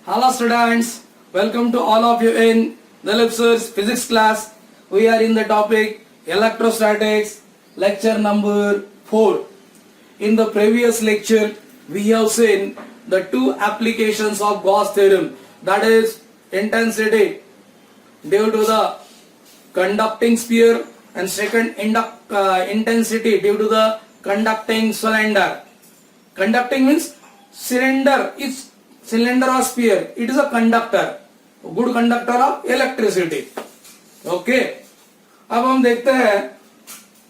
Hello students, welcome to all of you in Dalip Sir's physics class. We are in the topic electrostatics, lecture number 4. In the previous lecture, we have seen the two applications of Gauss theorem, that is intensity due to the conducting sphere and second intensity due to the conducting cylinder. Conducting means cylinder is cylinder or sphere, it is a conductor, good conductor of electricity. Okay, अब हम देखते हैं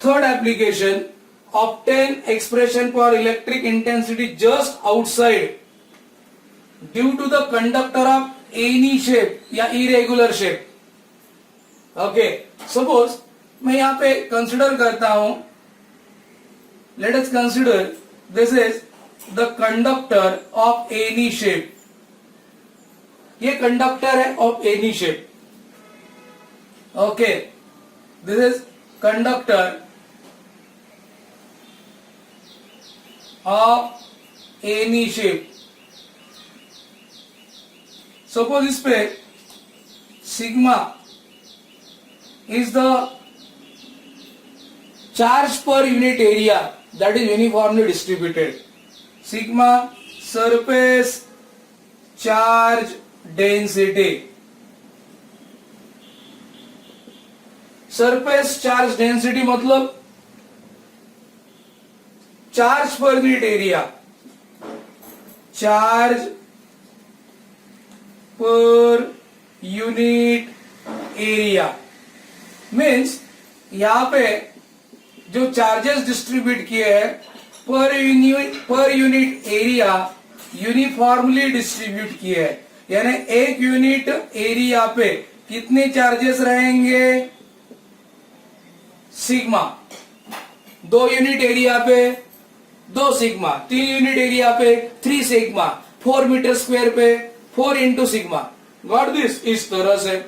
third application, obtain expression for electric intensity just outside due to the conductor of any shape या irregular shape. Okay, suppose मैं यहाँ पे consider करता हूं, let us consider this is the conductor of any shape. ये conductor है of any shape. Okay, this is conductor of any shape. Suppose इस पे sigma is the charge per unit area that is uniformly distributed. Sigma surface charge density. Surface charge density मतलब charge पर unit area, charge पर unit area means यहाँ पे जो charges distribute किए हैं पर यूनिट एरिया यूनिफॉर्मली डिस्ट्रीब्यूट किए हैं, यानी एक यूनिट एरिया पे कितने चार्जेस रहेंगे, सिग्मा, 2 यूनिट एरिया पे 2 सिग्मा, 3 यूनिट एरिया पे 3 सिग्मा, 4 मीटर स्क्वायर पे 4 इंटू सिग्मा. Got this? इस तरह से.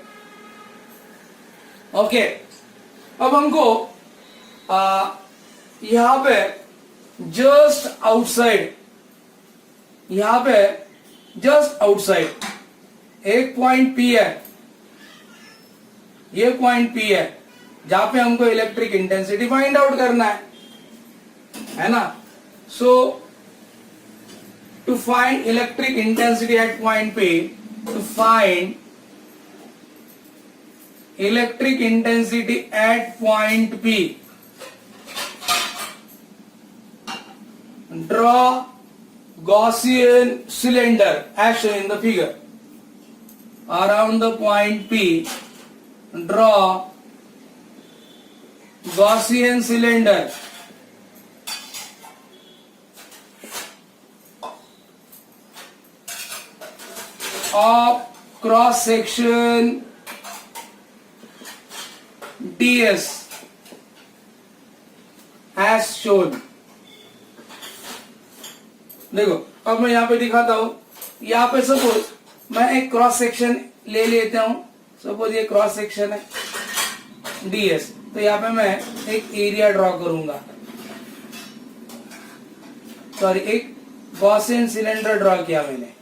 ओके, अब हमको यहां पे जस्ट आउटसाइड, यहां पे जस्ट आउटसाइड एक पॉइंट पी है, ये पॉइंट पी है जहां पे हमको इलेक्ट्रिक इंटेंसिटी फाइंड आउट करना है ना. So to find electric intensity at point P, to find electric intensity at point P, draw Gaussian cylinder as shown in the figure. Around the point P, draw Gaussian cylinder of cross section ds as shown. देखो अब मैं यहाँ पे दिखाता हूं, यहाँ पे suppose मैं एक क्रॉस सेक्शन ले लेता हूं, सपोज ये क्रॉस सेक्शन है ds, तो यहाँ पे मैं एक एरिया ड्रॉ करूंगा, सॉरी एक गॉसियन सिलेंडर ड्रॉ किया मैंने.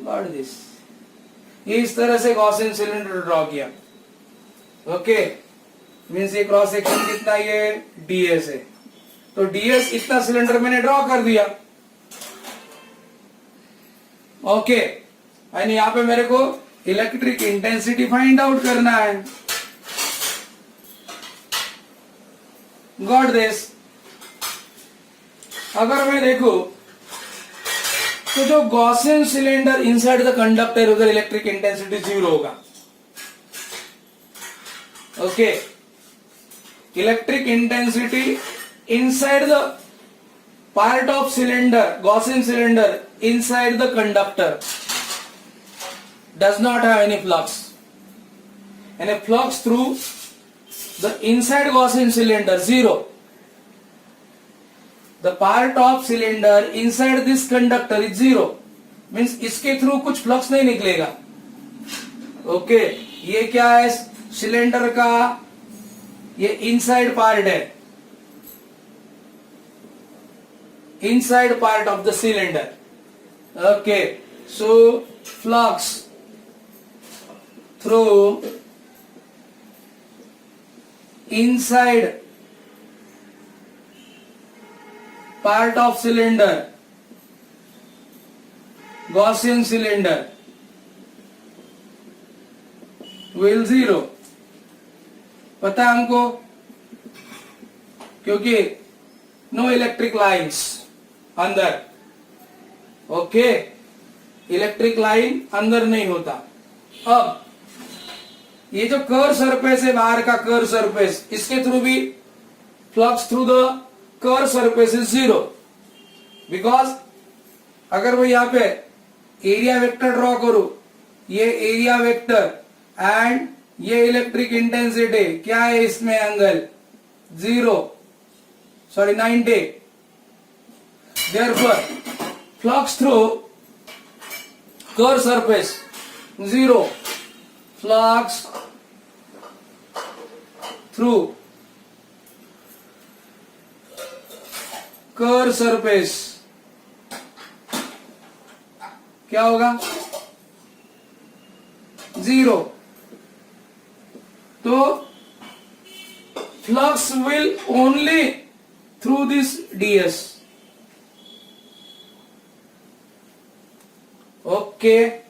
Got this? ये इस तरह से गॉसियन सिलेंडर ड्रॉ किया. ओके, मीन्स ये क्रॉस सेक्शन कितना, ये ds है, तो ds इतना सिलेंडर मैंने ड्रॉ कर दिया. ओके, एंड यहाँ पे मेरे को इलेक्ट्रिक इंटेंसिटी फाइंड आउट करना है. Got this? अगर मैं देखू तो जो Gaussian cylinder inside the conductor, उधर इलेक्ट्रिक इंटेंसिटी 0 होगा. Okay, electric intensity inside the part of cylinder, Gaussian cylinder inside the conductor does not have any flux, and a flux through the inside Gaussian cylinder 0. The part of cylinder inside this conductor is 0, means इसके through कुछ flux नहीं निकलेगा. Okay, ये क्या है, cylinder का ये inside part है, inside part of the cylinder. Okay, So flux through inside part of cylinder, Gaussian cylinder, will zero. पता है हमको, क्योंकि नो इलेक्ट्रिक लाइन्स अंदर. ओके, इलेक्ट्रिक लाइन अंदर नहीं होता. अब ये जो कर्व सरफेस है, बाहर का कर्व सरफेस, इसके थ्रू भी flux through the curve surface is zero. Because अगर मैं यहाँ पे एरिया वेक्टर ड्रॉ करूं, ये एरिया वेक्टर एंड ये इलेक्ट्रिक इंटेंसिटी क्या है, इसमें angle 90. Therefore flux through curved surface 0. Flux through curved surface क्या होगा, 0. तो flux will only through this ds. Okay,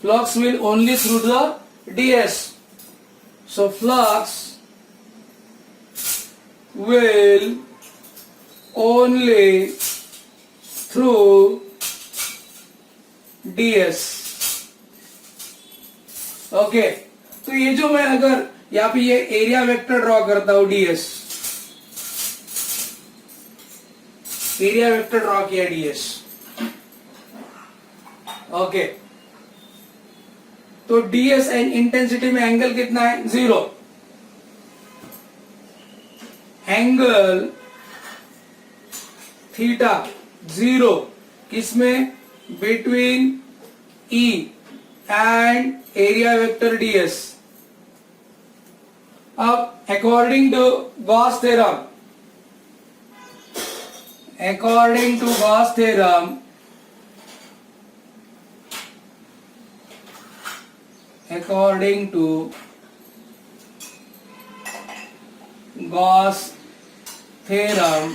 flux will only through the ds. So flux will only through ds. Okay, तो ये जो मैं अगर यहाँ पे ये एरिया वेक्टर ड्रॉ करता हूं ds, एरिया वेक्टर ड्रॉ किया ds. ओके, तो ds एंड इंटेंसिटी में एंगल कितना है, 0. एंगल थीटा 0 किसमें, between E and area vector ds. अब according to Gauss theorem, according to Gauss theorem, according to Gauss theorem,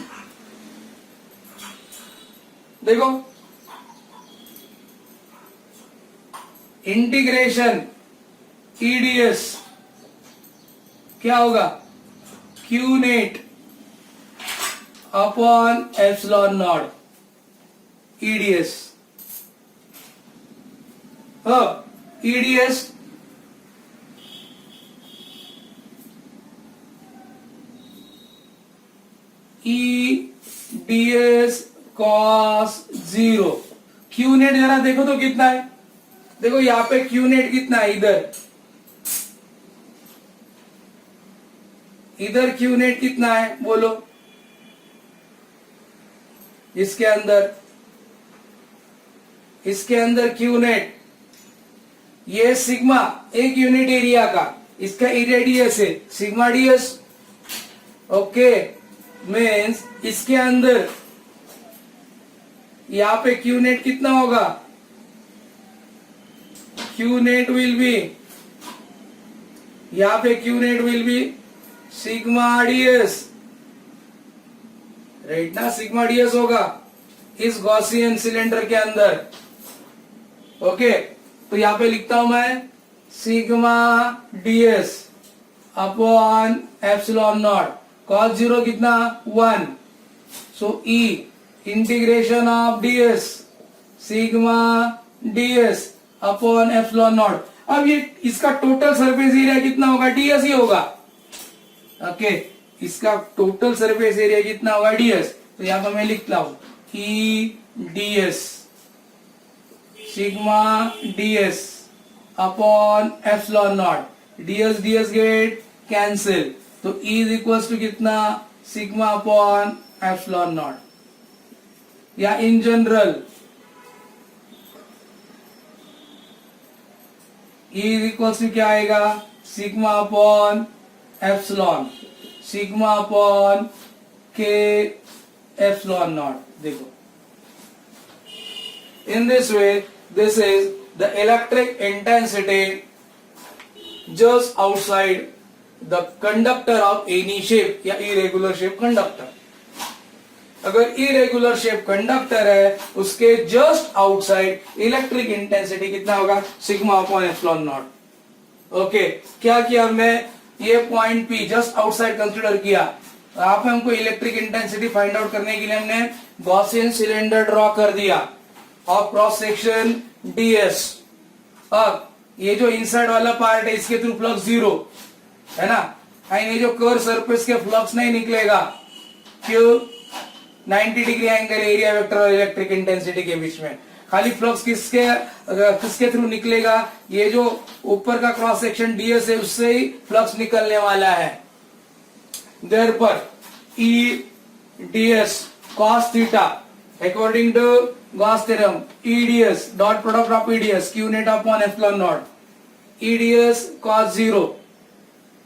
देखो इंटीग्रेशन EDS क्या होगा, Q net upon epsilon naught EDS. अब EDS EDS cos 0. Q net जरा देखो तो कितना है, देखो यहाँ पे Q नेट कितना है, इधर Q नेट कितना है बोलो, इसके अंदर Q नेट, ये सिग्मा एक यूनिट एरिया का, इसका एरिया ds है, सिग्मा ds. ओके, मीन्स इसके अंदर यहाँ पे Q नेट कितना होगा, Q नेट विल बी, यहाँ पे Q net will be sigma ds, right ना, सिग्मा ds होगा इस गॉसियन सिलेंडर के अंदर. ओके, तो यहाँ पे लिखता हूं मैं sigma ds upon epsilon not, cos 0 कितना 1. सो E integration of ds sigma ds upon epsilon not. अब ये इसका टोटल सरफेस एरिया कितना होगा, ds ही होगा. ओके, इसका टोटल सरफेस एरिया कितना होगा, ds. तो यहाँ पर मैं लिखता हूं E ds sigma ds upon epsilon naught, ds get cancel, तो E इज इक्वल टू कितना, सिग्मा अपॉन एप्सिलॉन नॉट. या in general E is equal to क्या आएगा, sigma upon epsilon, sigma upon के एप्सिलॉन नॉट. देखो In this way, this is the electric intensity just outside the conductor of any shape या irregular shape conductor. अगर irregular shape conductor है उसके just outside electric intensity कितना होगा, sigma upon epsilon naught. Okay, क्या किया हमने, ये point P just outside consider किया. यहाँ पे हमको इलेक्ट्रिक इंटेंसिटी फाइंड आउट करने के लिए हमने गॉसियन सिलेंडर ड्रॉ कर दिया और क्रॉस सेक्शन ds. अब ये जो इनसाइड वाला पार्ट है इसके थ्रू फ्लक्स 0 है ना, एंड ये जो कर्व सरफेस के फ्लक्स नहीं निकलेगा, क्यों, 90 डिग्री एंगल एरिया वेक्टर और इलेक्ट्रिक इंटेंसिटी के बीच में. खाली फ्लक्स किसके थ्रू निकलेगा, ये जो ऊपर का क्रॉस सेक्शन ds है उससे ही फ्लक्स निकलने वाला है. Therefore, E ds cos theta according to Gauss theorem, E ds dot product of E ds q net upon epsilon naught, E ds cos 0.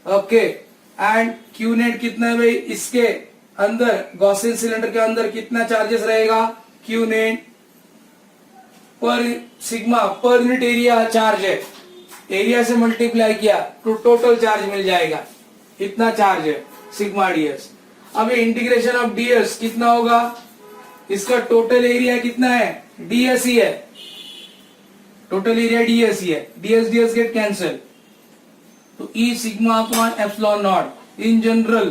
Okay, and q net कितना है भाई, इसके अंदर गॉसियन सिलेंडर के अंदर कितना चार्जेस रहेगा, q net पर सिग्मा पर यूनिट एरिया चार्ज है, एरिया से मल्टीप्लाई किया तो टोटल चार्ज मिल जाएगा, इतना चार्ज है सिग्मा ds. अब ये इंटीग्रेशन ऑफ ds कितना होगा, इसका टोटल एरिया कितना है, ds ही है, टोटल एरिया ds ही है, ds गेट कैंसिल, तो E sigma upon epsilon naught. In general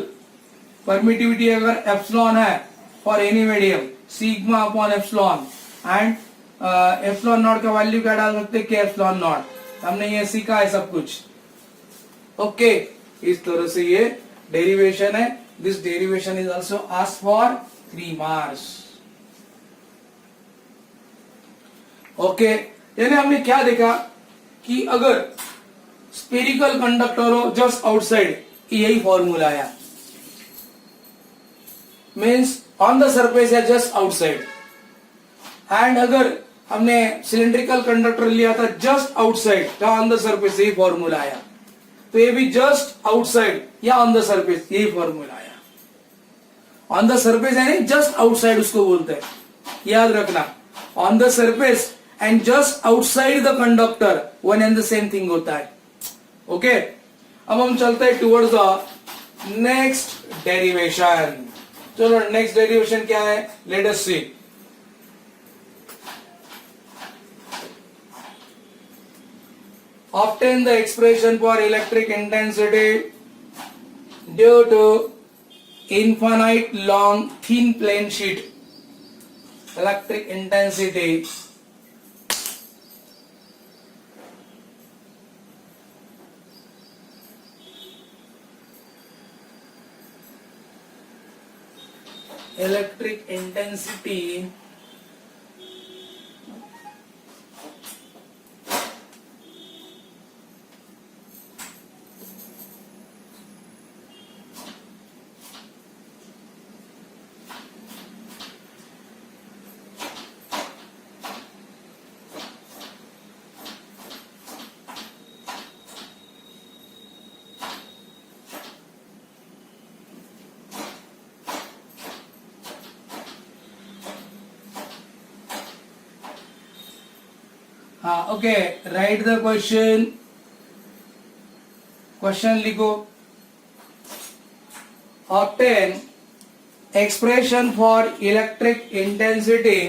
permittivity अगर एप्सिलॉन है for any medium, sigma upon epsilon, and epsilon naught का वैल्यू क्या डाल सकते हैं, के एप्सिलॉन नॉट. हमने ये सीखा है सब कुछ. ओके, इस तरह से ये डेरिवेशन है. This derivation is also asked for 3 marks. Okay, यानी हमने क्या देखा कि अगर स्फेरिकल कंडक्टर हो जस्ट आउटसाइड, यही फॉर्मूला आया, मीन्स ऑन द सरफेस है जस्ट आउटसाइड. एंड अगर हमने सिलेंड्रिकल कंडक्टर लिया था जस्ट आउटसाइड या ऑन द सरफेस, यही फॉर्मूला आया. तो ये भी जस्ट आउटसाइड या ऑन द सरफेस, यही फॉर्मूला आया. ऑन द सरफेस यानी जस्ट आउटसाइड उसको बोलते हैं, याद रखना. On the surface and just outside the conductor one and the same thing होता है. ओके, अब हम चलते हैं टुवर्ड्स द नेक्स्ट डेरिवेशन. चलो नेक्स्ट डेरिवेशन क्या है, let us see. Obtain the expression for electric intensity due to infinite long thin plane sheet. Electric intensity हाँ, okay, right the question. Question लिखो. Obtain expression for electric intensity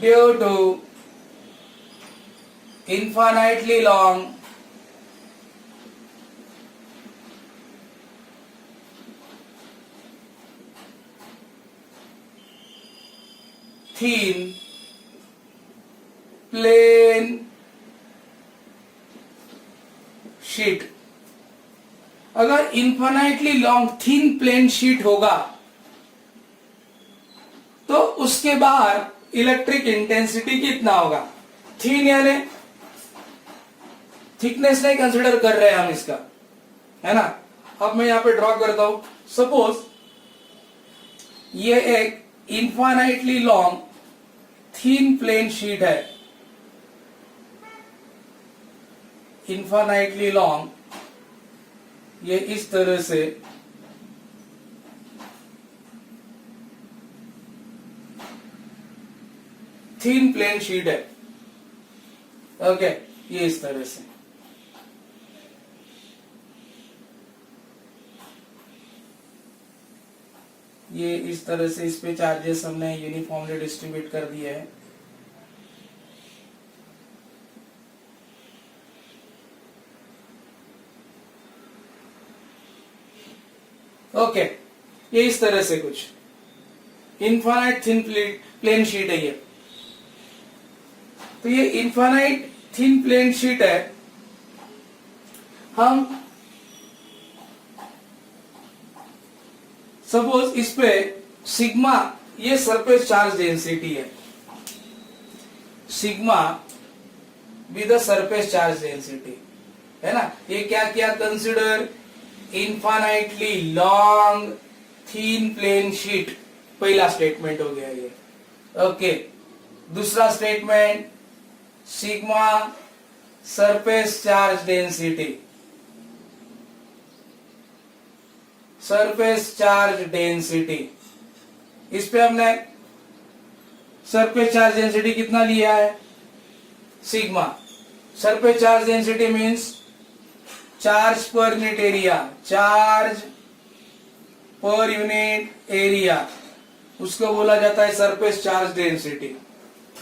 due to infinitely long thin plane sheet. अगर infinitely long thin plane sheet होगा तो उसके बाहर electric intensity कितना होगा. Thin यानी थिकनेस नहीं कंसिडर कर रहे हैं हम इसका, है ना. अब मैं यहां पे ड्रॉ करता हूं. सपोज ये एक infinitely long thin plane sheet है. इन्फाइनाइटली लॉन्ग, ये इस तरह से थिन प्लेन शीट है। ओके, ये इस तरह से। ये इस तरह से इस पे चार्जेस हमने यूनिफॉर्मली डिस्ट्रीब्यूट कर दिए हैं। ओके, ये इस तरह से कुछ इनफाइनाइट थिन प्लेन शीट है ये। तो ये इनफाइनाइट थिन प्लेन शीट है। हम सपोज इस पे सिग्मा, ये सरफेस चार्ज डेंसिटी है, sigma with the surface charge density है ना। ये क्या किया, consider infinitely long thin plane sheet, पहला स्टेटमेंट हो गया ये। ओके, दूसरा statement sigma surface charge density, surface charge density, इस पे हमने सरफेस चार्ज डेंसिटी कितना लिया है, sigma. Surface charge density means charge पर यूनिट एरिया, चार्ज पर यूनिट एरिया, उसको बोला जाता है सरफेस चार्ज डेंसिटी।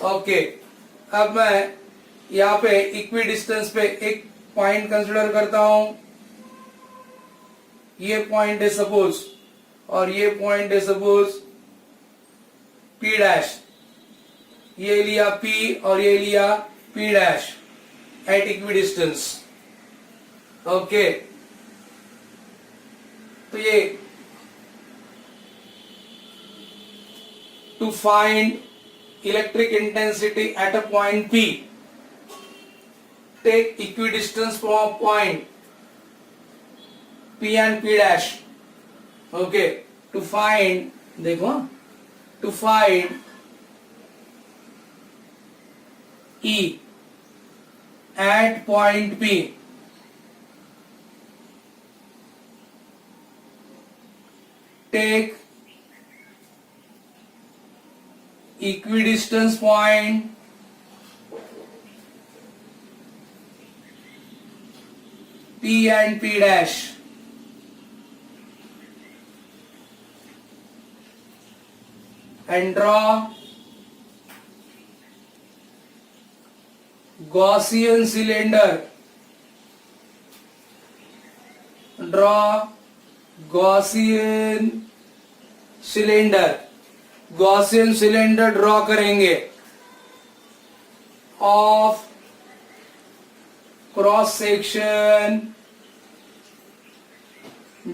ओके, अब मैं यहाँ पे इक्वी डिस्टेंस पे एक पॉइंट कंसिडर करता हूं। ये पॉइंट है सपोज, और ये पॉइंट है सपोज P डैश, ये लिया P और ये लिया P dash at equidistance. Okay, तो ये to find electric intensity at a point P, take equidistance from a point P and P dash. Okay, to find, देखो, to find E at point P, take equidistance point P and P dash, and draw Gaussian cylinder. Draw Gaussian cylinder. Gaussian cylinder draw करेंगे of cross section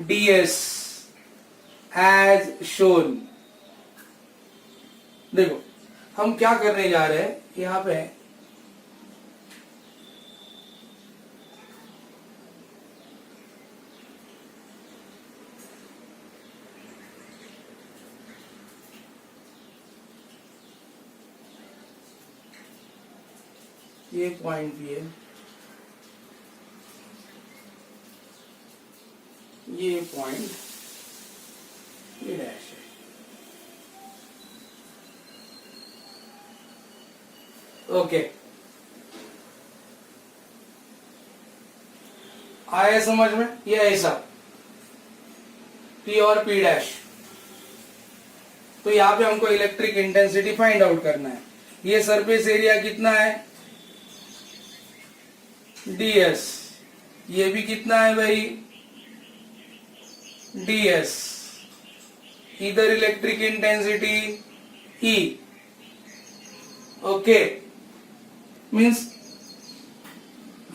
ds as shown. देखो हम क्या करने जा रहे हैं यहां पे, ये पॉइंट भी है, ये पॉइंट ये डैश है। ओके, आया समझ में? ये ऐसा P और P डैश। तो यहां पे हमको इलेक्ट्रिक इंटेंसिटी फाइंड आउट करना है। ये सरफेस एरिया कितना है, ds। ये भी कितना है भाई, ds। इधर electric intensity E। Okay, means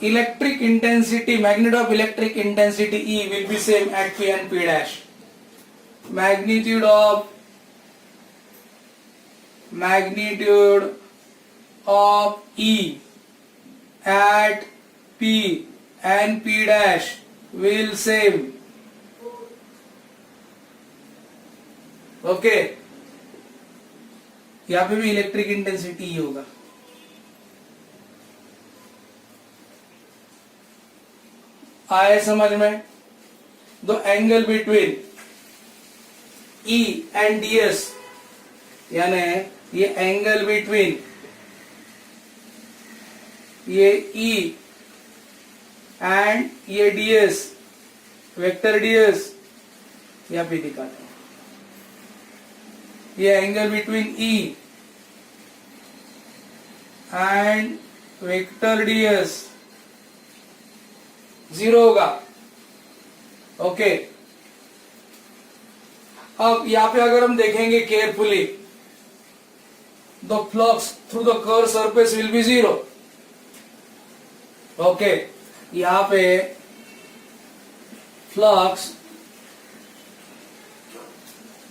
electric intensity, magnitude of electric intensity E will be same at P and P dash. Magnitude of E at P and P dash will same. Okay, यहां पे भी electric intensity ही होगा। आए समझ में? The angle between E and ds, यानी ये angle between ये E एंड ये ds, वेक्टर ds यहाँ पे दिखाता हूं, ये angle between E and vector ds 0 होगा। ओके, अब यहाँ पे अगर हम देखेंगे carefully, the flux through the curve surface will be 0। Okay, यहाँ पे flux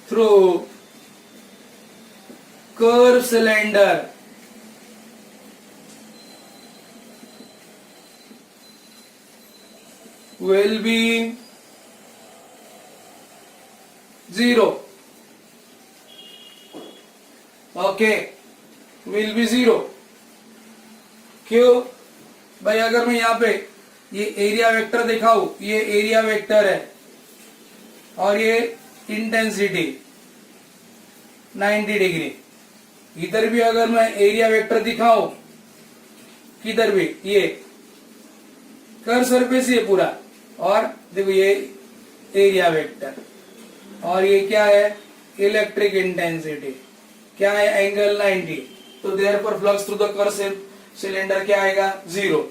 through curve cylinder will be 0. Okay, will be 0। क्यों भाई? अगर मैं यहाँ पे ये एरिया वेक्टर दिखाऊं, ये एरिया वेक्टर है और ये इंटेंसिटी 90 डिग्री, इधर भी अगर मैं एरिया वेक्टर दिखाऊं, किधर भी ये कर्व सरफेस ये पूरा, और देखो ये एरिया वेक्टर, और ये क्या है? इलेक्ट्रिक इंटेंसिटी क्या है? एंगल 90। तो therefore flux through the curve cylinder क्या आएगा? 0।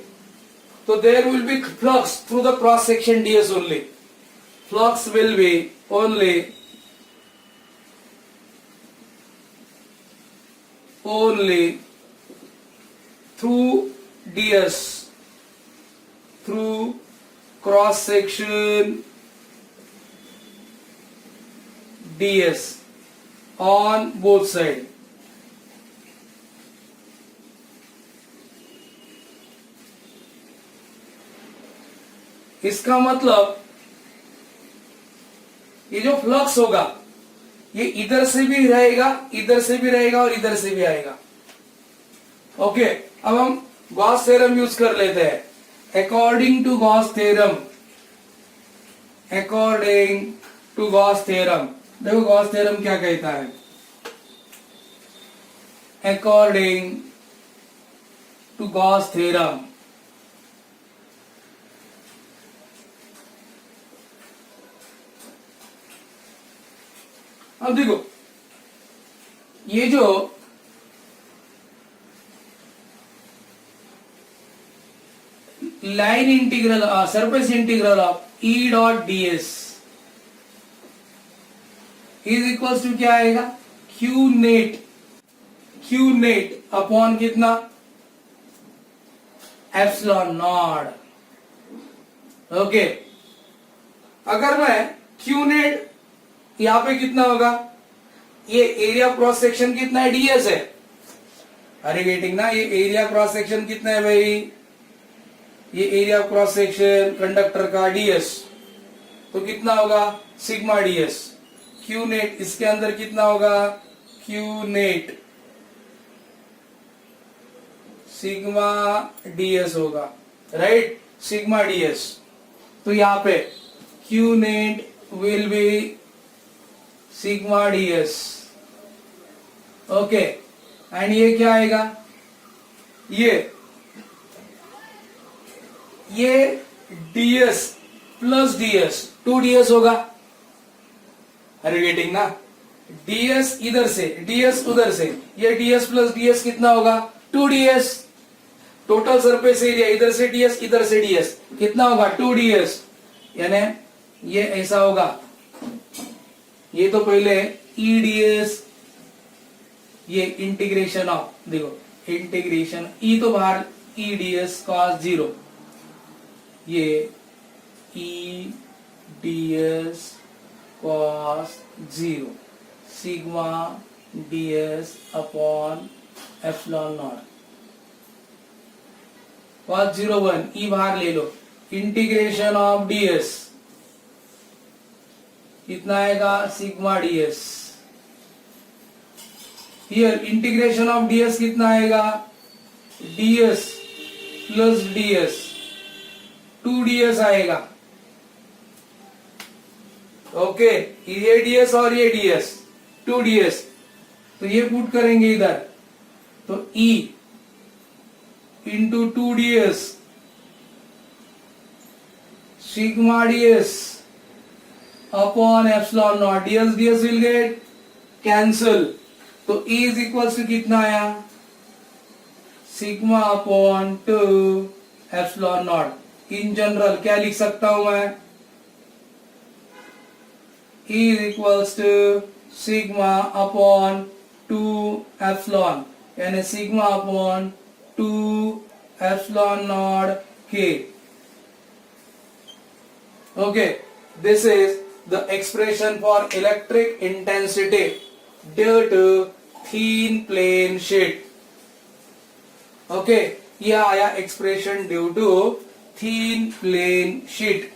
तो there will be flux through the cross section ds only. Flux will be only through ds, through cross section ds on both side। इसका मतलब ये जो फ्लक्स होगा ये इधर से भी रहेगा, इधर से भी रहेगा और इधर से भी आएगा। ओके, अब हम गॉस थ्योरम यूज कर लेते हैं। According to Gauss theorem, देखो गॉस थ्योरम क्या कहता है? According to Gauss theorem, अब देखो ये जो line integral surface integral of E dot ds is equals to क्या आएगा? Q नेट अपॉन कितना? Epsilon naught. ओके, अगर मैं Q नेट यहां पे कितना होगा? ये एरिया क्रॉस सेक्शन कितना है? ds है। अरे गेटिंग ना, ये एरिया क्रॉस सेक्शन कितना है भाई? ये एरिया क्रॉस सेक्शन कंडक्टर का ds, तो कितना होगा? Sigma ds। Q नेट इसके अंदर कितना होगा? Q नेट सिग्मा ds होगा, राइट? Sigma ds। तो यहां पे Q net will be sigma ds। Okay, and ये क्या आएगा? ये ds प्लस ds 2ds होगा। अरे गेटिंग ना, ds इधर से ds उधर से, ये ds प्लस ds कितना होगा? 2ds। टोटल सरफेस एरिया इधर से ds इधर से ds कितना होगा? 2ds। यानी ये ऐसा होगा, ये तो पहले eds, ये इंटीग्रेशन ऑफ, देखो इंटीग्रेशन e तो बाहर eds cos 0, ये E ds cos 0 sigma ds upon epsilon not. cos 0 1 E बाहर ले लो, इंटीग्रेशन ऑफ ds कितना आएगा? Sigma ds। Here integration of ds कितना आएगा? ds प्लस ds 2ds आएगा। ओके, ये ds और ये ds 2ds, तो ये पुट करेंगे इधर, तो E into 2ds, sigma ds upon epsilon naught. ds will get cancel. तो E is equals to कितना आया? Sigma upon 2 epsilon naught. In general क्या लिख सकता हूं मैं? E is equals to sigma upon 2 epsilon, यानी sigma upon 2 epsilon naught K. Okay, this is the expression for electric intensity due to thin plane sheet. Okay, ये आया expression due to thin plane sheet.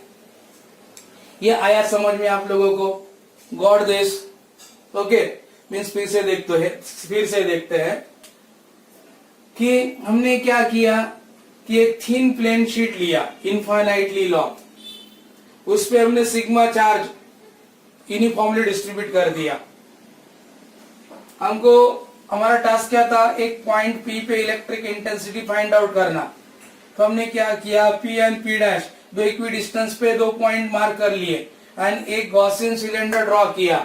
ये आया समझ में आप लोगों को? God this. ओके, मीन्स फिर से देखते हैं कि हमने क्या किया कि एक थीन प्लेन शीट लिया इनफाइनाइटली लॉन्ग, उस पे हमने सिग्मा चार्ज यूनिफॉर्मली डिस्ट्रीब्यूट कर दिया. हमको हमारा टास्क क्या था? एक पॉइंट P पे इलेक्ट्रिक इंटेंसिटी फाइंड आउट करना. तो हमने क्या किया? P एंड P डैश दो इक्वी डिस्टेंस पे दो पॉइंट मार्क कर लिए एंड एक गॉसियन सिलेंडर ड्रॉ किया.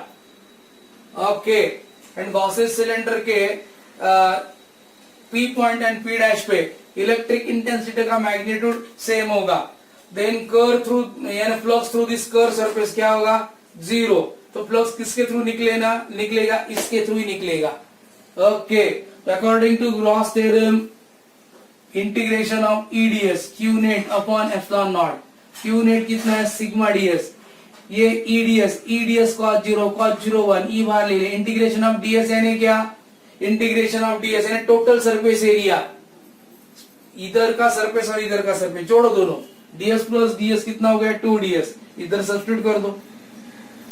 ओके, एंड गॉसियन सिलेंडर के P point and P dash पे इलेक्ट्रिक इंटेंसिटी का मैग्नीट्यूड सेम होगा. देन कर्व थ्रू यानी flux through this curve surface क्या होगा? 0. तो फ्लक्स किसके थ्रू निकलेगा? इसके थ्रू ही निकलेगा. Okay, according to Gauss theorem, integration of EDS Q net upon epsilon नॉट. Q नेट कितना है? Sigma ds. ये EDS cos 0 cos 0 1 E बाहर ले ले. इंटीग्रेशन ऑफ ds यानी क्या? इंटीग्रेशन ऑफ ds यानी टोटल सरफेस एरिया. इधर का सरफेस और इधर का सरफेस जोड़ो दोनों. ds प्लस ds कितना हो गया? 2ds. इधर सब्स्टिट्यूट कर दो.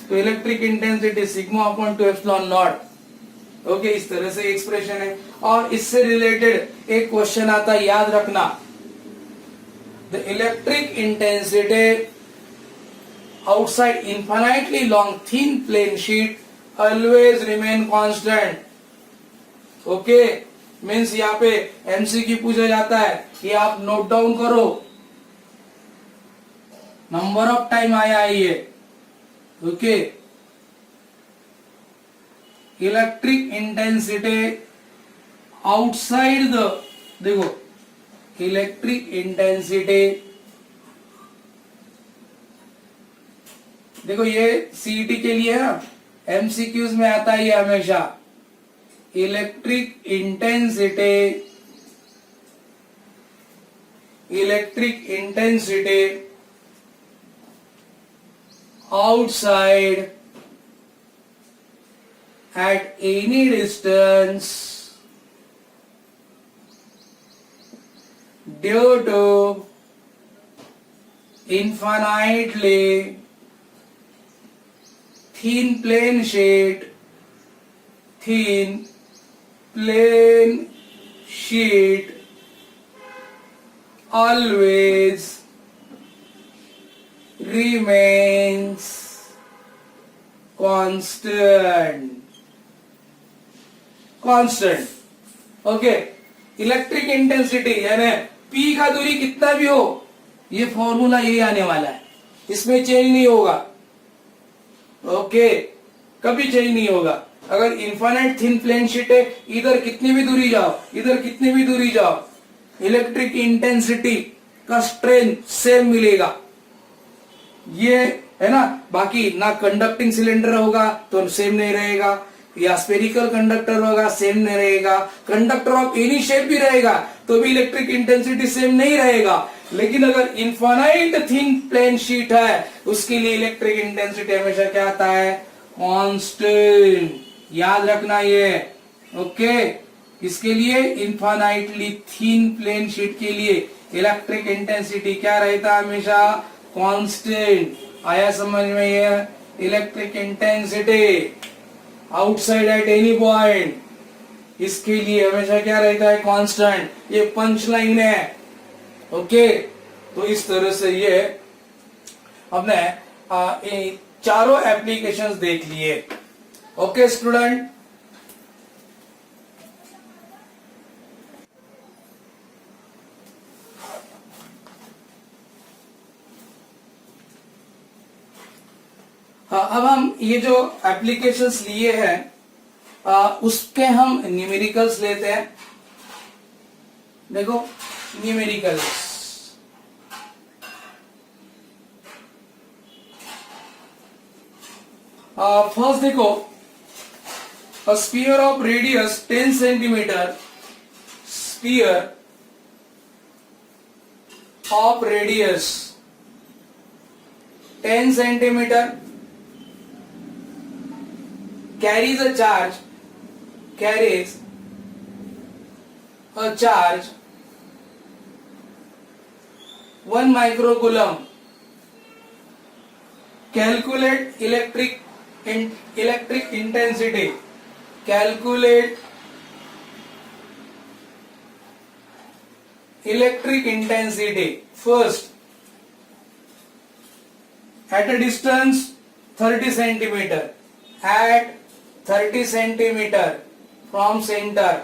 तो electric intensity sigma upon 2 epsilon naught. Okay, इस तरह से एक्सप्रेशन है. और इससे रिलेटेड एक क्वेश्चन आता है, याद रखना. The electric intensity outside infinitely long thin plane sheet always remain constant. Okay, means यहाँ पे MCQ पूछा जाता है, ये आप नोट डाउन करो. नंबर ऑफ टाइम आया है ये. ओके, इलेक्ट्रिक इंटेंसिटी आउटसाइड द, देखो इलेक्ट्रिक इंटेंसिटी, देखो ये CET के लिए है, MCQs में आता है ये हमेशा. Electric intensity outside at any distance due to infinitely thin plane sheet always remains constant. Okay, electric intensity यानी P का दूरी कितना भी हो, ये फॉर्मूला यही आने वाला है. इसमें चेंज नहीं होगा. ओके, कभी चेंज नहीं होगा. अगर इनफाइनाइट थिन प्लेन शीट है, इधर कितनी भी दूरी जाओ, इधर कितनी भी दूरी जाओ, इलेक्ट्रिक इंटेंसिटी का स्ट्रेंथ सेम मिलेगा. ये है ना. बाकी ना कंडक्टिंग सिलेंडर होगा तो सेम नहीं रहेगा, या स्फेरिकल कंडक्टर होगा सेम नहीं रहेगा, कंडक्टर ऑफ एनी शेप भी रहेगा तो भी इलेक्ट्रिक इंटेंसिटी सेम नहीं रहेगा. लेकिन अगर इनफाइनाइट थिन प्लेन शीट है, उसके लिए इलेक्ट्रिक इंटेंसिटी हमेशा क्या आता है? कांस्टेंट. याद रखना ये. ओके, इसके लिए इनफाइनाइटली थिन प्लेन शीट के लिए इलेक्ट्रिक इंटेंसिटी क्या रहता है? हमेशा कांस्टेंट. आया समझ में? ये electric intensity outside at any point, इसके लिए हमेशा क्या रहता है? कांस्टेंट. ये पंच लाइन है. ओके, तो इस तरह से ये हमने चारों एप्लीकेशंस देख लिए. ओके स्टूडेंट, अब हम ये जो एप्लीकेशंस लिए हैं उसके हम न्यूमेरिकल्स लेते हैं। देखो न्यूमेरिकल्स, फर्स्ट देखो, a sphere of radius 10 centimeter, sphere of radius 10 centimeter carries a charge 1 microcoulomb. Calculate electric intensity. Calculate electric intensity. First, at a distance 30 centimeter, at 30 centimeter from center.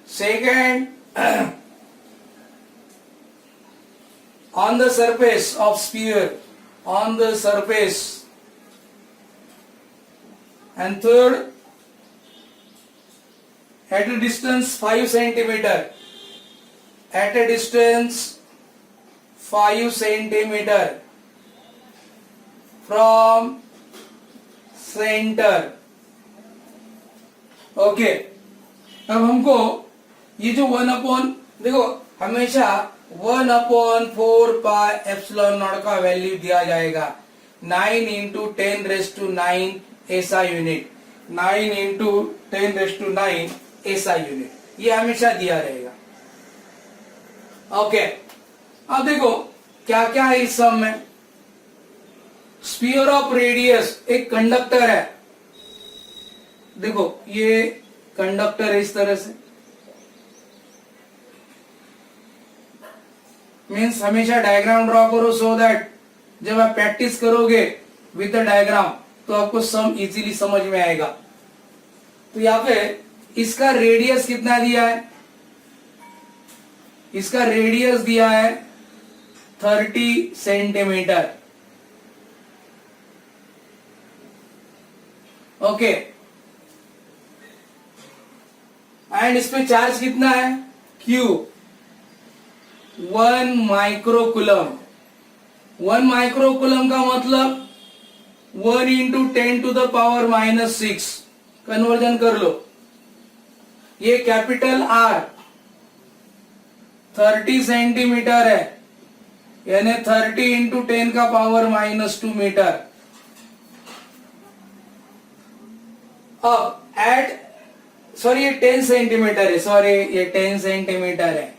Second, on the surface of sphere, on the surface. And third, at a distance 5 centimeter, at a distance 5 centimeter from center. Okay, अब हमको ये जो 1/, देखो हमेशा 1/4 epsilon naught का value दिया जाएगा 9 × 10⁹ ऐसा यूनिट, 9 × 10⁹ ऐसा यूनिट, ये हमेशा दिया रहेगा। ओके, अब देखो क्या क्या है इस सम में। स्फीयर ऑफ रेडियस एक कंडक्टर है, देखो ये कंडक्टर है इस तरह से, मीन्स हमेशा डायग्राम ड्रॉ करो सो दैट जब आप प्रैक्टिस करोगे विद द डायग्राम तो आपको सम इजीली समझ में आएगा। तो यहाँ पे इसका रेडियस कितना दिया है, इसका रेडियस दिया है 30 सेंटीमीटर। ओके, एंड इसमें चार्ज कितना है, Q, 1 माइक्रोकूलम। 1 माइक्रोकूलम का मतलब 1 × 10⁻⁻⁶, कन्वर्जन कर लो। ये कैपिटल R 30 सेंटीमीटर है, यानी 30 × 10⁻² मीटर। अब एट, सॉरी ये 10 सेंटीमीटर है, सॉरी ये 10 सेंटीमीटर है,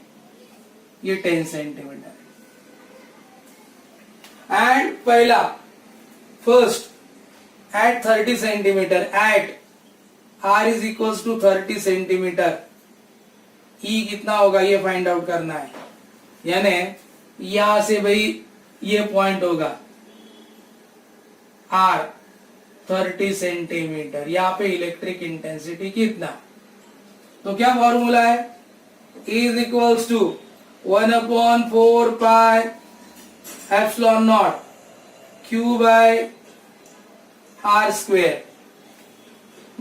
ये 10 सेंटीमीटर है। एंड पहला first at 30 centimetre, at R is equal to 30 centimetre, E कितना होगा ये फाइंड आउट करना है। यानी यहां से भाई ये पॉइंट होगा R 30 सेंटीमीटर, यहाँ पे इलेक्ट्रिक इंटेंसिटी कितना, तो क्या फॉर्मूला है, E is equal to 1/4 epsilon naught Q/R²।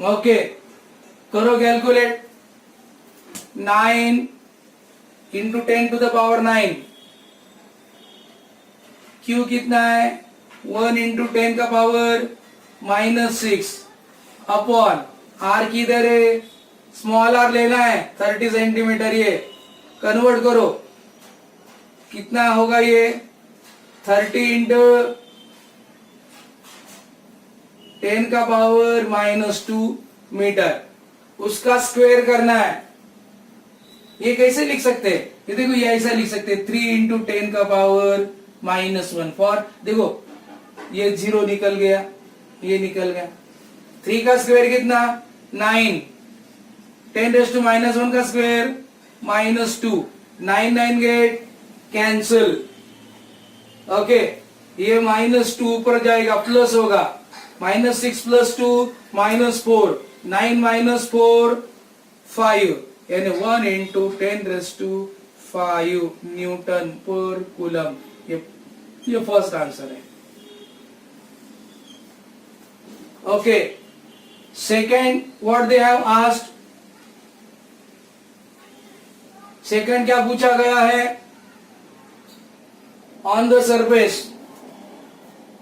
Okay, करो कैलकुलेट, 9 × 10⁹ Q कितना है, 1 × 10⁻⁻⁶ अपॉन R किधर है, स्मॉल r लेना है 30 सेंटीमीटर, ये कन्वर्ट करो कितना होगा, ये 30 × 10⁻⁻² मीटर, उसका स्क्वायर करना है। ये कैसे लिख सकते हैं, ये देखो ये ऐसा लिख सकते हैं 3 × 10⁻⁻1 फॉर, देखो ये 0 निकल गया, ये निकल गया, 3 का स्क्वायर कितना 9, 10⁻⁻1 का स्क्वायर -2, 9 9 गेट कैंसिल। ओके, ये -2 ऊपर जाएगा, प्लस होगा, -6 + 2 -4, 9 - 4 5, यानी 1 × 10⁵ न्यूटन पर कूलम। ये फर्स्ट आंसर है। Okay, second what they have asked, second क्या पूछा गया है, ऑन द सरफेस,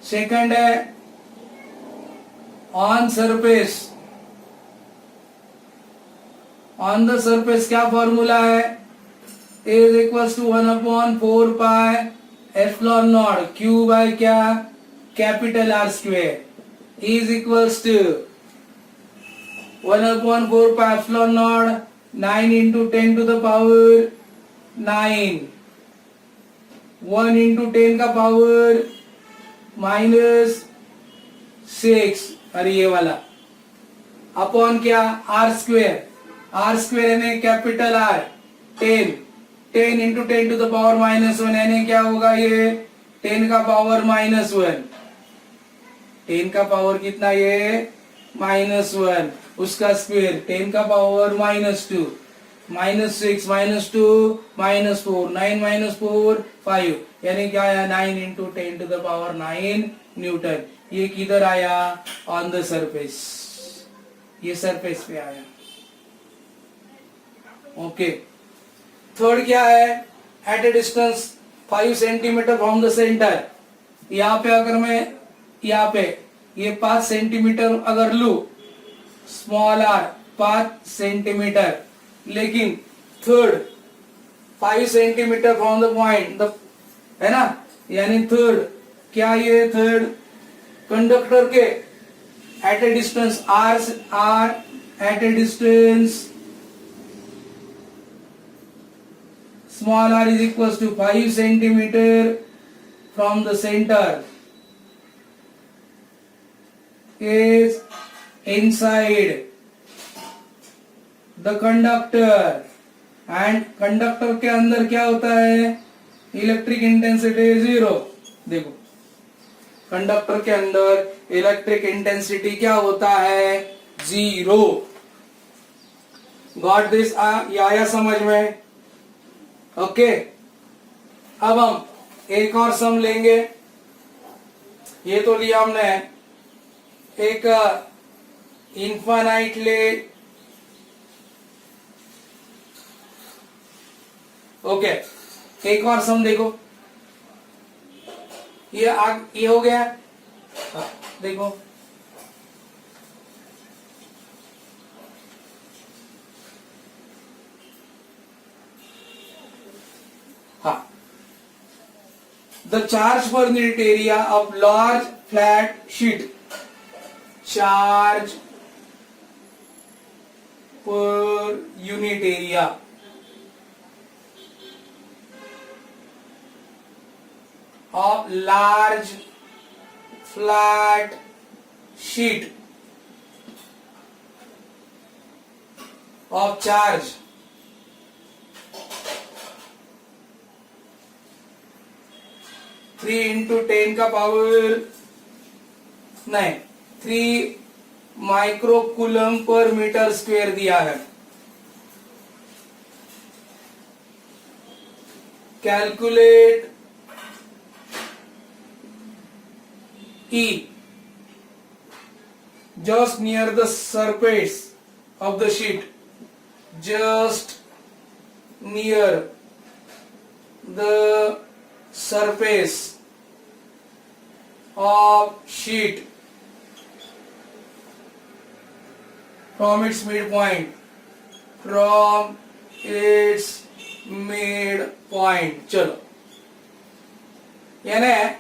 सेकेंड है on surface, on the surface क्या फॉर्मूला है, is equals to 1/4 pi epsilon naught Q by क्या, capital R square, is equals to 1/4 pi epsilon naught 9 into 10 to the power 9, 1 into 10 का power -6, अरे ये वाला upon क्या, are square, are square यानी capital R 10, 10 into 10 to the power -1 यानी क्या होगा, ये 10 का पावर -1, 10 का पावर कितना, ये -1, उसका स्क्वेयर 10 का पावर -2, -6 -2 -4, 9 -4 5, यानी क्या आया, 9 into 10 to the power 9 newton. ये किधर आया, ऑन द सरफेस, ये सरफेस पे आया। ओके, थर्ड क्या है, at a distance 5 centimetre from the centre, यहाँ पे अगर मैं यहाँ पे ये 5 सेंटीमीटर अगर लू, स्मॉल आर 5 सेंटीमीटर, लेकिन third 5 centimetre from the point, है ना, यानी थर्ड क्या, ये थर्ड कंडक्टर के at a distance r at a distance small r is equal to 5 centimetre from the centre is inside the conductor, and conductor के अंदर क्या होता है, इलेक्ट्रिक इंटेंसिटी 0। देखो कंडक्टर के अंदर इलेक्ट्रिक इंटेंसिटी क्या होता है, 0। गॉट दिस, ये आया समझ में, ओके। अब हम एक और सम लेंगे, ये तो लिया हमने, एक इन्फानाइट ले, ओके, एक और सम देखो, ये हो गया, देखो हाँ, द चार्ज पर unit area of large flat sheet, charge per unit area of large flat sheet of charge 3 into 10 का पावर 9, 3 माइक्रोकूलम पर मीटर स्क्वायर दिया है। Calculate E just near the surface of the sheet, just near the surface of sheet from its midpoint, from its midpoint। चलो, यानी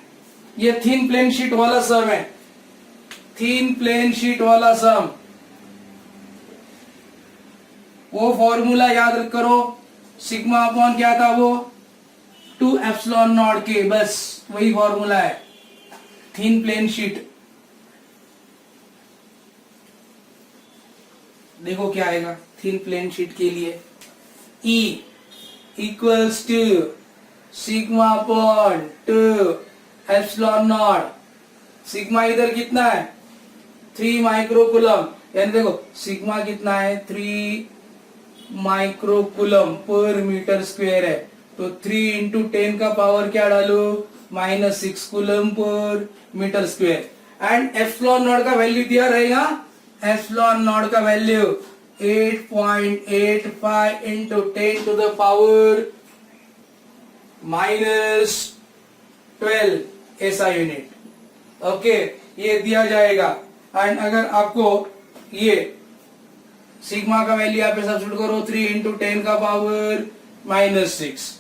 ये thin plane sheet वाला सम है, thin plane sheet वाला सम, वो फॉर्मूला याद करो, सिग्मा अपॉन क्या था वो, 2 एप्सिलॉन नॉट के, बस वही फॉर्मूला है थिन प्लेन शीट। देखो क्या आएगा थिन प्लेन शीट के लिए, E equals to sigma upon 2 epsilon naught, sigma इधर कितना है 3 माइक्रोकूलम, यानी देखो सिग्मा कितना है 3 माइक्रोकूलम पर मीटर स्क्वायर है, तो 3 into 10 का पावर क्या डालो, -6 कूलम पर metre square, and epsilon naught का वैल्यू दिया रहेगा, एप्सिलॉन नॉट का value 8.85 into 10 to the power -12 ऐसा यूनिट। ओके, ये दिया जाएगा। एंड अगर आपको ये सिग्मा का वैल्यू यहाँ पे सब्स्टिट्यूट करो 3 इंटू 10 का पावर -6,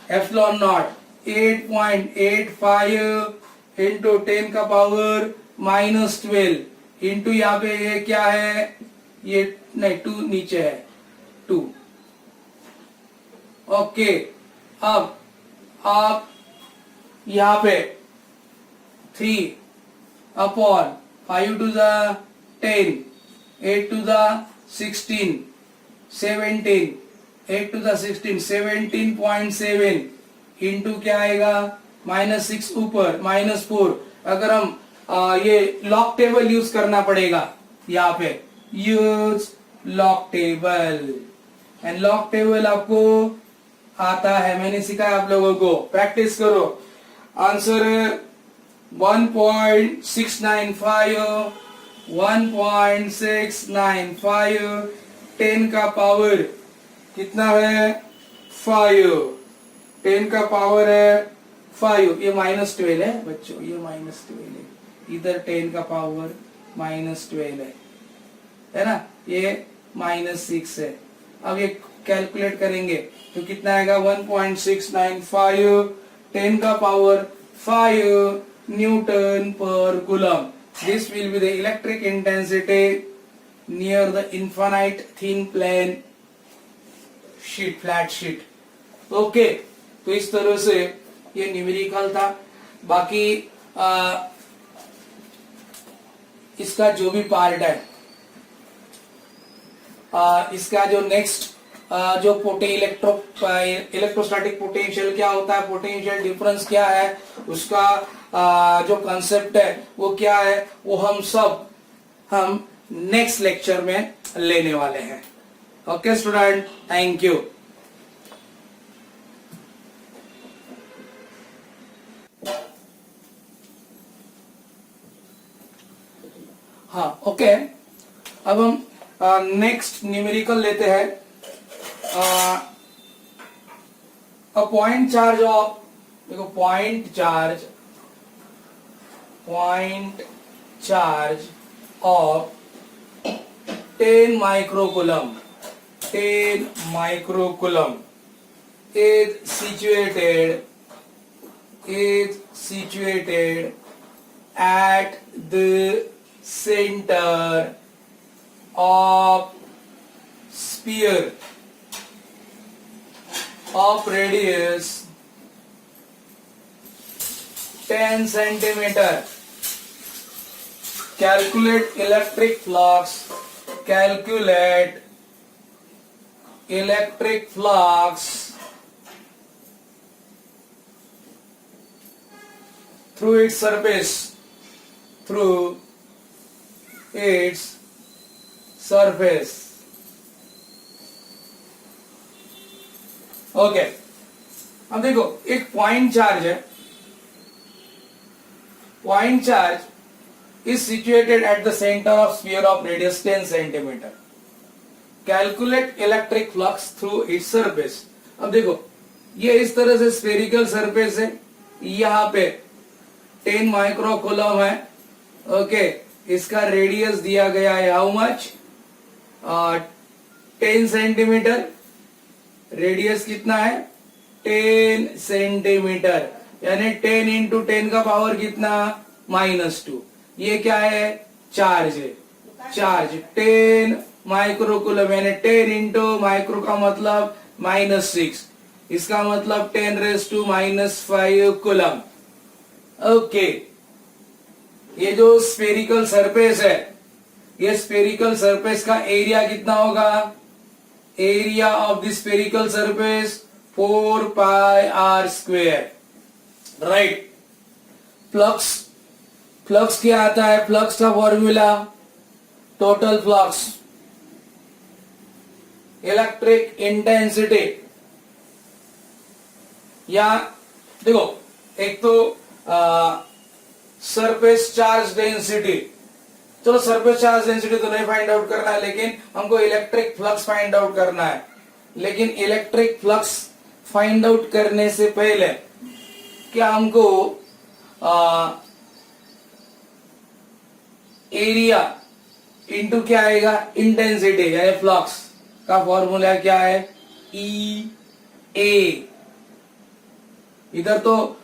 एप्सिलॉन नॉट 8.85 इंटू 10 का पावर -12 इंटू यहाँ पे ये क्या है, ये नहीं 2 नीचे है 2। ओके, अब आप यहाँ पे 3 upon 5 to the 10, 8 to the 16, 17, 8 to the 16, 17.7 into क्या आएगा -6 ऊपर -4। अगर हम ये लॉग टेबल यूज करना पड़ेगा, यहाँ पे use log table, and log table आपको आता है, मैंने सिखाया आप लोगों को, प्रैक्टिस करो। आंसर है 1.695, 1.695, 10 का पावर कितना है 5, 10 का पावर है 5, ये -12 है बच्चों, ये -12 है, इधर 10 का पावर -12 है ना, ये -6 है। अब ये कैलकुलेट करेंगे तो कितना आएगा 1.695, 10 का पावर 5 न्यूटन पर coulomb. This will be the electric intensity near the infinite thin plane sheet, flat sheet. Okay, तो इस तरह से ये न्यूमेरिकल था। बाकी इसका जो भी पार्ट है, इसका जो नेक्स्ट जो इलेक्ट्रोस्टैटिक पोटेंशियल क्या होता है, पोटेंशियल डिफरेंस क्या है, उसका जो कंसेप्ट है वो क्या है, वो हम नेक्स्ट लेक्चर में लेने वाले हैं। Okay student, thank you. हाँ ओके, अब हम नेक्स्ट न्यूमेरिकल लेते हैं। अ पॉइंट चार्ज ऑफ, देखो point charge of 10 microcoulomb, 10 microcoulomb is situated at the center of sphere of radius 10 centimeter. Calculate electric flux. Calculate electric flux through its surface. Through its surface. Okay, अब देखो एक point charge है, point charge is situated at the center of sphere of radius 10 centimeter. Calculate electric flux through its surface. अब देखो ये इस तरह से स्फेरिकल सरफेस है, यहाँ पे 10 माइक्रोकूलम है। ओके, इसका रेडियस दिया गया है हाउ मच, 10 सेंटीमीटर। रेडियस कितना है 10 सेंटीमीटर, यानी 10 इंटू 10 का पावर कितना -2। ये क्या है चार्ज है, चार्ज 10 माइक्रोकूलम, यानी 10 इंटू माइक्रो का मतलब -6, इसका मतलब 10⁻⁻5 कूलम। ओके, ये जो स्फेरिकल सरफेस है, ये स्फेरिकल सरफेस का एरिया कितना होगा, area of the spherical surface 4πr², right. Flux क्या आता है, फ्लक्स का formula total flux, electric intensity. या देखो एक तो सरफेस चार्ज डेंसिटी। चलो सरफेस चार्ज डेंसिटी तो नहीं फाइंड आउट करना है, लेकिन हमको इलेक्ट्रिक फ्लक्स फाइंड आउट करना है। लेकिन इलेक्ट्रिक फ्लक्स फाइंड आउट करने से पहले क्या हमको एरिया इंटू क्या आएगा, इंटेंसिटी यानी फ्लक्स का फॉर्मूला क्या है, ई ए। इधर तो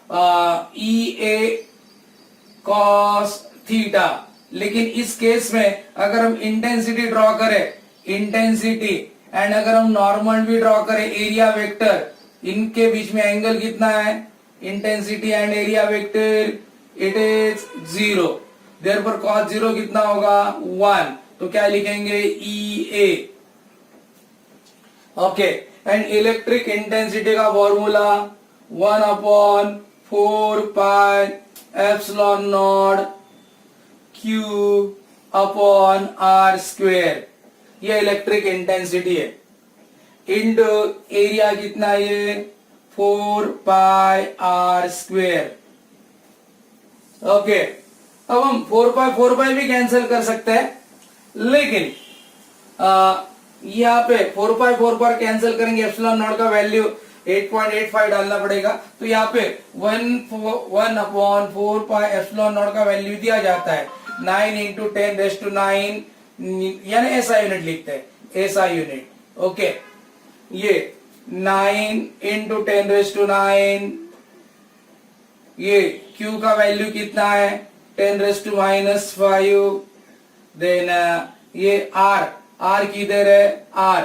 ई ए कॉस थीटा, लेकिन इस केस में अगर हम इंटेंसिटी ड्रॉ करें, इंटेंसिटी एंड अगर हम नॉर्मल भी ड्रॉ करें, एरिया वेक्टर, इनके बीच में एंगल कितना है, intensity and area vector, it is 0। Therefore cos 0 कितना होगा, 1। तो क्या लिखेंगे, ई ए। ओके, एंड इलेक्ट्रिक इंटेंसिटी का फॉर्मूला 1/4 एप्सिलॉन नॉट Q अपॉन R स्क्वेयर, ये इलेक्ट्रिक इंटेंसिटी है। इंटू एरिया कितना है, ये 4πr स्क्वेयर। ओके, अब हम 4π भी कैंसिल कर सकते हैं, लेकिन यहाँ पे 4π कैंसिल करेंगे, एप्सिलॉन नॉट का वैल्यू 8.85 डालना पड़ेगा। तो यहाँ पे 1/4 एप्सिलॉन नॉट का वैल्यू दिया जाता है 9 × 10⁹, यानी ऐसा यूनिट लिखते हैं, ऐसा यूनिट। ओके, ये 9 × 10⁹, ये Q का वैल्यू कितना है, 10⁻⁵। देन ये R किधर है, R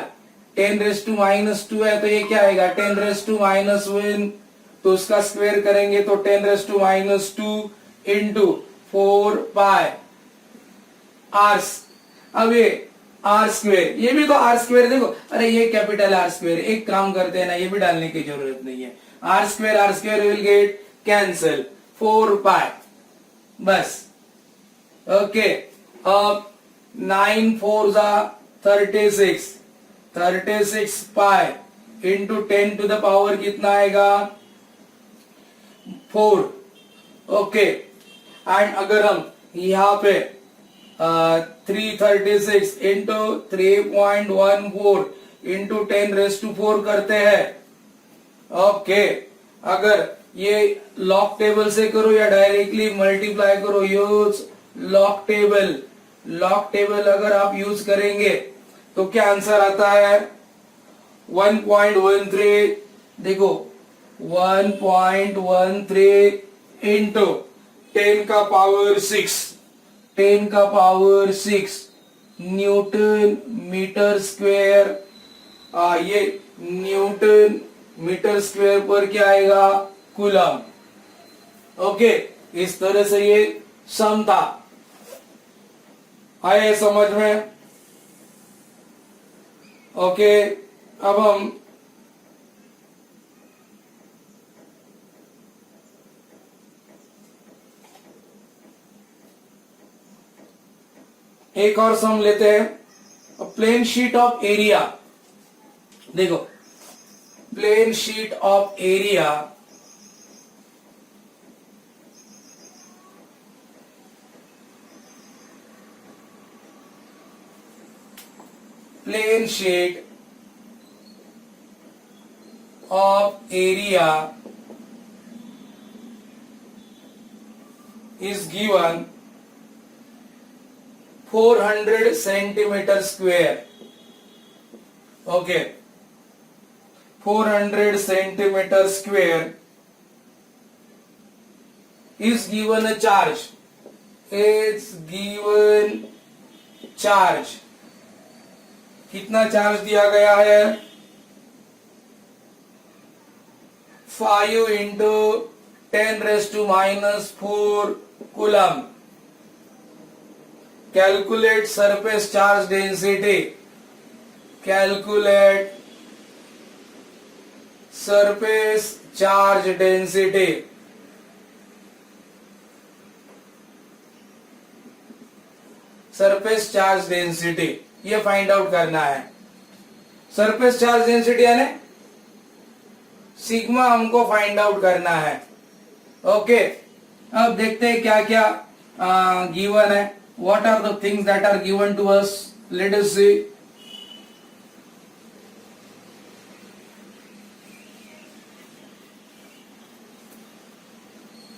10⁻² है, तो ये क्या आएगा, 10⁻⁻1। तो उसका स्क्वायर करेंगे तो 10⁻² इंटू 4π R। अब ये R स्क्वेयर, ये भी तो R स्क्वेयर, देखो अरे ये कैपिटल R स्क्वेयर, एक काम करते हैं ना, ये भी डालने की जरूरत नहीं है। R square will get cancel, 4π बस। ओके, अब 9 4 36 pi into 10 to the power कितना आएगा, 4। ओके, एंड अगर हम यहाँ पे 336 इंटू 3.14 इंटू 10⁻⁴ करते हैं। ओके, अगर ये लॉग टेबल से करो या डायरेक्टली मल्टीप्लाई करो, use log table. Log table अगर आप यूज करेंगे तो क्या आंसर आता है, 1.13। देखो 1.13 इंटू 10 का पावर 6 न्यूटन मीटर स्क्वेयर। ये न्यूटन मीटर स्क्वेयर पर क्या आएगा, कूलम। ओके, इस तरह से ये सम था। आए समझ में? ओके, अब हम एक और सम लेते हैं, प्लेन शीट ऑफ एरिया। देखो, plane sheet of area plane sheet of area is given 400 centimeter square. Okay, 400 centimeter square is given a charge. It's given charge. कितना चार्ज दिया गया है, 5 into 10⁻⁴ coulomb. Calculate surface charge density. Calculate surface charge density. Surface charge density ये find out करना है। Surface charge density यानी sigma हमको find out करना है। ओके, अब देखते हैं क्या क्या गिवन है. What are the things that are given to us. Let us see.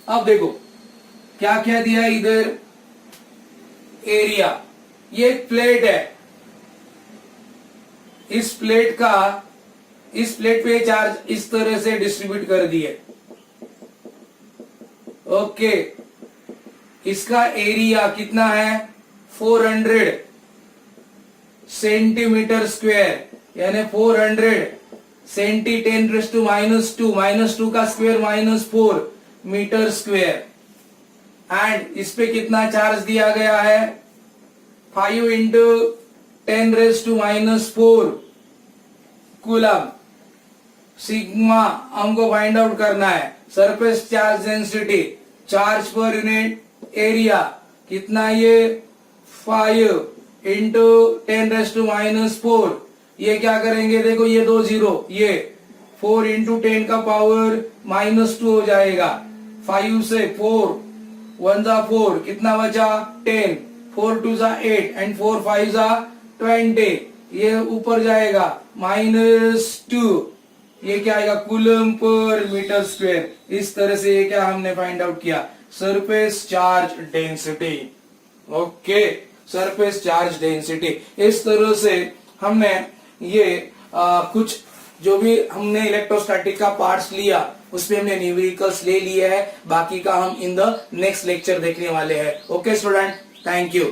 अब देखो क्या क्या दिया है इधर. एरिया, ये एक प्लेट है. इस प्लेट पे चार्ज इस तरह से डिस्ट्रीब्यूट कर दिए. ओके, इसका एरिया कितना है 400 सेंटीमीटर स्क्वायर, यानी 400 सेंटी 10⁻², -2 का स्क्वायर -4 मीटर स्क्वायर. एंड इस पे कितना चार्ज दिया गया है 5 इंटू 10⁻⁻4 कूलम. सिग्मा हमको फाइंड आउट करना है. सरफेस चार्ज डेंसिटी, चार्ज पर यूनिट एरिया कितना, ये 5 इंटू 10⁻⁴. ये क्या करेंगे, देखो ये 2 जीरो, ये 4 इंटू 10 का पावर -2 हो जाएगा. 5 से 4 1 जा 4, कितना बचा 10, 4 2 जा 8 एंड 4 5 जा 20. ये ऊपर जाएगा -2. ये क्या आएगा कूलम पर मीटर स्क्वायर. इस तरह से ये क्या हमने फाइंड आउट किया, surface charge density. Okay, surface charge density. इस तरह से हमने ये कुछ जो भी हमने इलेक्ट्रोस्टैटिक का पार्ट्स लिया उसपे हमने न्यूमेरिकल्स ले लिया है. बाकी का हम इन द नेक्स्ट लेक्चर देखने वाले हैं. Okay student, thank you.